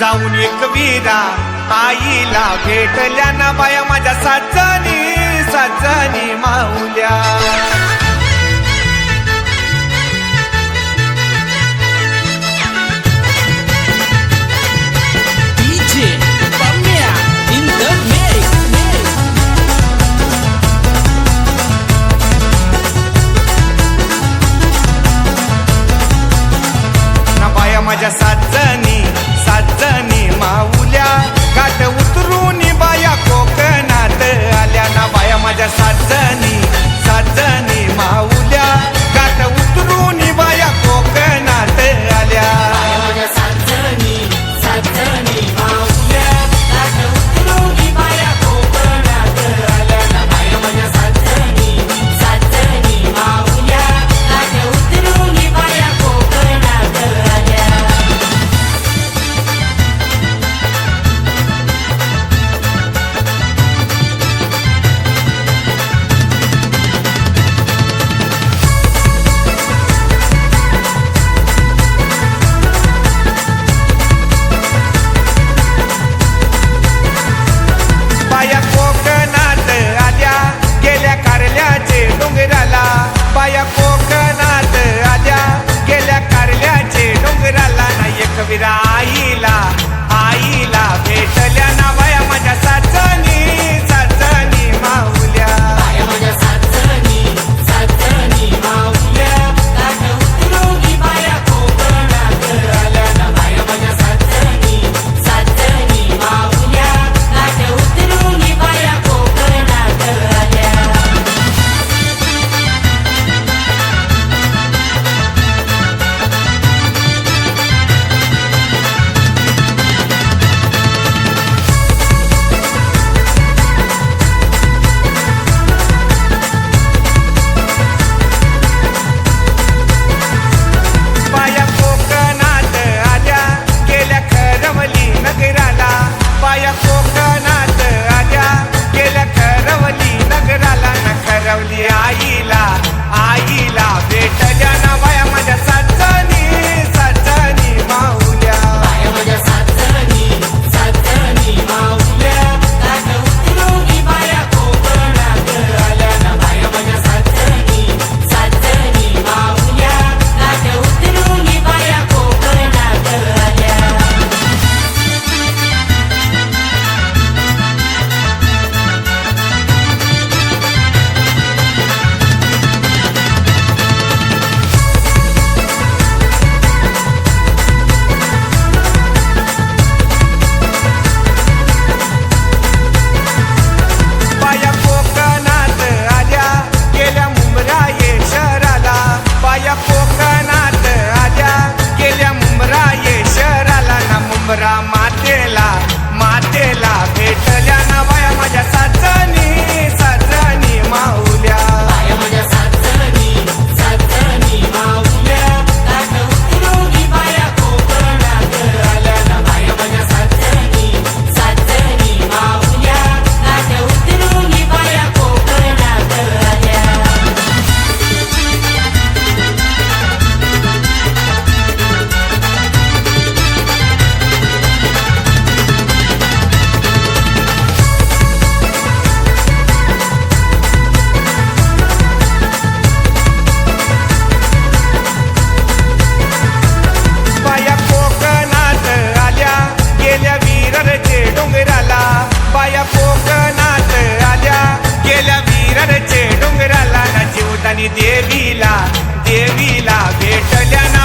जाऊन एकविरा आईला भेटल्या ना बाया माझ्या साजनी साजनी माऊल्या. माझ्या साजनी साजनी माऊल्या गाठ उतरून बाया कोकणात आल्या ना बाया माझ्या साजनी साजनी माऊल्या गाठ उतरून बाया कोकणात आल्या. माझ्या साजनी साजनी माऊल्या गाठ उतरून बाया कोकणात आल्या ना बाया माझ्या साजनी साजनी माऊल्या गाठ उतरून बाया कोकणात आल्या. बाया कोकणात आल्या गेल्या कारल्याचे डोंगराला बाया कोकणात आल्या गेल्या कारल्याचे डोंगराला ना एकविरा आईला आईला भेटल्या ना बाया माझ्या साजनी साजनी माऊल्या. बाया माझ्या साजनी साजनी माऊल्या गाठ उतरून बाया कोकणात आल्या ना बाया माझ्या साजनी साजनी माऊल्या गाठ उतरून बाया कोकणात आल्या. बाया कोकणात आल्या गेल्या खरवली नगराला बाया कोकणात आल्या गेल्या खरवली नगराला ना खरवली आईला आईला भेटल्या ना बाया माझ्या साजनी साजनी माऊल्या. बाया माझ्या साजनी साजनी माऊल्या गाठ उतरून बाया कोकणात आल्या ना बाया माझ्या साजनी साजनी माऊल्या गाठ उतरून बाया कोकणात आल्या. बाया कोकणात आल्या गेल्या मुंब्राये शहराला बाया कोकणात आल्या गेल्या मुंब्राये शहराला ना मुंब्रा मातेला मातेला भेटल्या ना बाया माझ्या साजनी साजनी माऊल्या. बाया माझ्या साजनी साजनी माऊल्या गाठ उतरून बाया कोकणात आल्या ना बाया माझ्या साजनी साजनी माऊल्या गाठ उतरून बाया कोकणात आल्या. बाया कोकणात आल्या गेल्या विररचे डोंगराला बाया कोकणात आल्या गेल्या विररचे डोंगराला ना जीवदानी देवीला देवीला भेटल्या ना